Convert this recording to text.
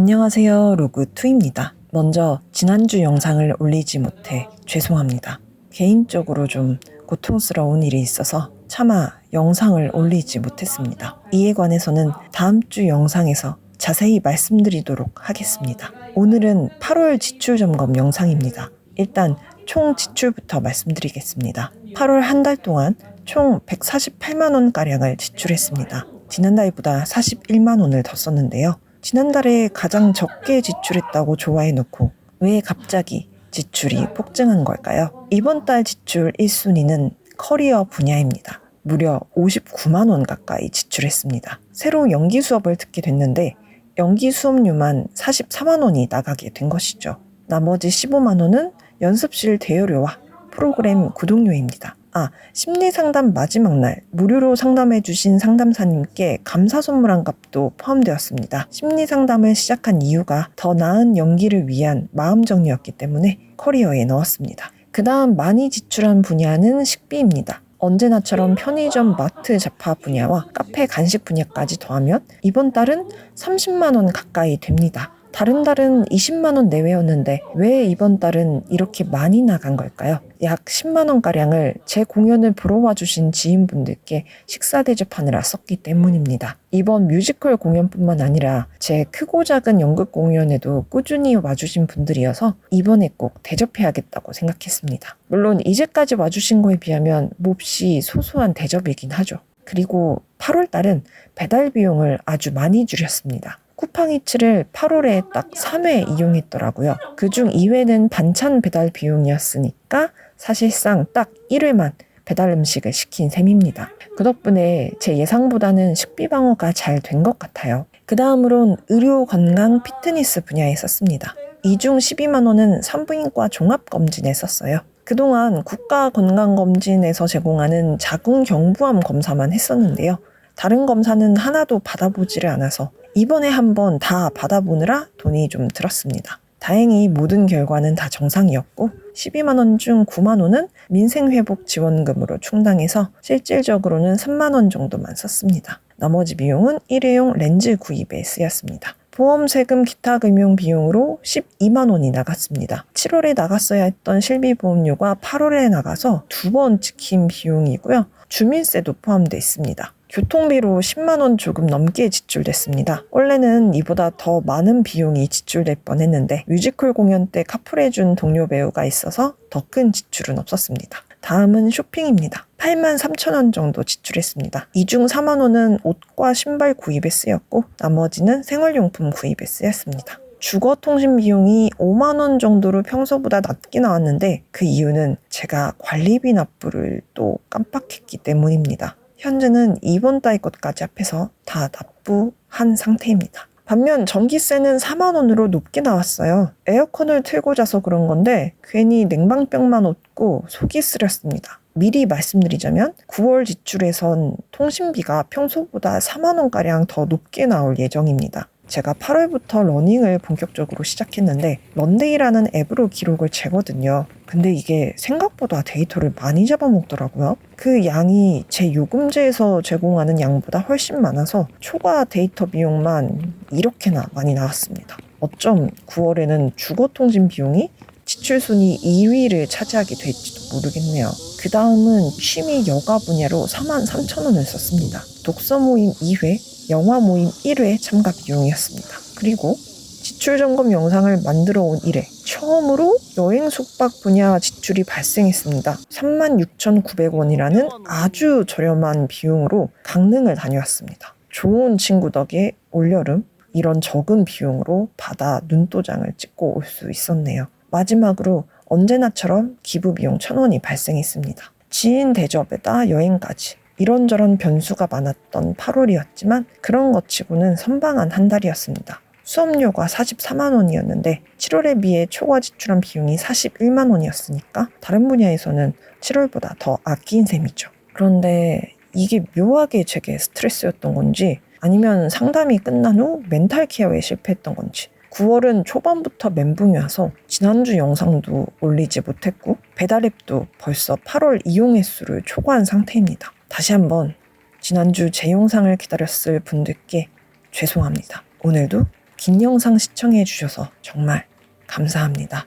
안녕하세요. 로그2입니다. 먼저 지난주 영상을 올리지 못해 죄송합니다. 개인적으로 좀 고통스러운 일이 있어서 차마 영상을 올리지 못했습니다. 이에 관해서는 다음 주 영상에서 자세히 말씀드리도록 하겠습니다. 오늘은 8월 지출 점검 영상입니다. 일단 총 지출부터 말씀드리겠습니다. 8월 한 달 동안 총 148만 원가량을 지출했습니다. 지난달보다 41만 원을 더 썼는데요. 지난달에 가장 적게 지출했다고 좋아해놓고 왜 갑자기 지출이 폭증한 걸까요? 이번 달 지출 1순위는 커리어 분야입니다. 무려 59만 원 가까이 지출했습니다. 새로 연기 수업을 듣게 됐는데 연기 수업료만 44만 원이 나가게 된 것이죠. 나머지 15만 원은 연습실 대여료와 프로그램 구독료입니다. 심리상담 마지막 날 무료로 상담해주신 상담사님께 감사 선물한 값도 포함되었습니다. 심리상담을 시작한 이유가 더 나은 연기를 위한 마음정리였기 때문에 커리어에 넣었습니다. 그 다음 많이 지출한 분야는 식비입니다. 언제나처럼 편의점, 마트, 잡화 분야와 카페 간식 분야까지 더하면 이번 달은 30만 원 가까이 됩니다. 다른 달은 20만 원 내외였는데 왜 이번 달은 이렇게 많이 나간 걸까요? 약 10만 원가량을 제 공연을 보러 와주신 지인분들께 식사 대접하느라 썼기 때문입니다. 이번 뮤지컬 공연뿐만 아니라 제 크고 작은 연극 공연에도 꾸준히 와주신 분들이어서 이번에 꼭 대접해야겠다고 생각했습니다. 물론 이제까지 와주신 거에 비하면 몹시 소소한 대접이긴 하죠. 그리고 8월 달은 배달 비용을 아주 많이 줄였습니다. 쿠팡이츠를 8월에 딱 3회 이용했더라고요. 그중 2회는 반찬 배달 비용이었으니까 사실상 딱 1회만 배달 음식을 시킨 셈입니다. 그 덕분에 제 예상보다는 식비 방어가 잘 된 것 같아요. 그 다음으론 의료, 건강, 피트니스 분야에 썼습니다. 이 중 12만 원은 산부인과 종합검진에 썼어요. 그동안 국가건강검진에서 제공하는 자궁경부암 검사만 했었는데요. 다른 검사는 하나도 받아보지를 않아서 이번에 한번 다 받아보느라 돈이 좀 들었습니다. 다행히 모든 결과는 다 정상이었고 12만 원 중 9만 원은 민생회복지원금으로 충당해서 실질적으로는 3만 원 정도만 썼습니다. 나머지 비용은 일회용 렌즈 구입에 쓰였습니다. 보험, 세금, 기타 금융 비용으로 12만 원이 나갔습니다. 7월에 나갔어야 했던 실비보험료가 8월에 나가서 2번 찍힌 비용이고요. 주민세도 포함되어 있습니다. 교통비로 10만 원 조금 넘게 지출됐습니다. 원래는 이보다 더 많은 비용이 지출될 뻔했는데 뮤지컬 공연 때 카풀해준 동료 배우가 있어서 더 큰 지출은 없었습니다. 다음은 쇼핑입니다. 8만 3천 원 정도 지출했습니다. 이 중 4만 원은 옷과 신발 구입에 쓰였고 나머지는 생활용품 구입에 쓰였습니다. 주거통신 비용이 5만 원 정도로 평소보다 낮게 나왔는데 그 이유는 제가 관리비 납부를 또 깜빡했기 때문입니다. 현재는 이번 달 것까지 합해서 다 납부한 상태입니다. 반면 전기세는 4만 원으로 높게 나왔어요. 에어컨을 틀고 자서 그런 건데 괜히 냉방병만 얻고 속이 쓰렸습니다. 미리 말씀드리자면 9월 지출에선 통신비가 평소보다 4만 원가량 더 높게 나올 예정입니다. 제가 8월부터 러닝을 본격적으로 시작했는데 런데이라는 앱으로 기록을 재거든요. 근데 이게 생각보다 데이터를 많이 잡아먹더라고요. 그 양이 제 요금제에서 제공하는 양보다 훨씬 많아서 초과 데이터 비용만 이렇게나 많이 나왔습니다. 어쩜 9월에는 주거통신 비용이 지출 순위 2위를 차지하게 될지도 모르겠네요. 그 다음은 취미 여가 분야로 4만 3천 원을 썼습니다. 독서 모임 2회, 영화 모임 1회 참가 비용이었습니다. 그리고 지출 점검 영상을 만들어 온 이래 처음으로 여행 숙박 분야 지출이 발생했습니다. 36,900원이라는 아주 저렴한 비용으로 강릉을 다녀왔습니다. 좋은 친구 덕에 올여름 이런 적은 비용으로 바다 눈도장을 찍고 올 수 있었네요. 마지막으로 언제나처럼 기부 비용 1,000원이 발생했습니다. 지인 대접에다 여행까지. 이런저런 변수가 많았던 8월이었지만 그런 것 치고는 선방한 한 달이었습니다. 수업료가 44만 원이었는데 7월에 비해 초과 지출한 비용이 41만 원이었으니까 다른 분야에서는 7월보다 더 아낀 셈이죠. 그런데 이게 묘하게 제게 스트레스였던 건지 아니면 상담이 끝난 후 멘탈 케어에 실패했던 건지 9월은 초반부터 멘붕이 와서 지난주 영상도 올리지 못했고 배달앱도 벌써 8월 이용 횟수를 초과한 상태입니다. 다시 한번 지난주 제 영상을 기다렸을 분들께 죄송합니다. 오늘도 긴 영상 시청해 주셔서 정말 감사합니다.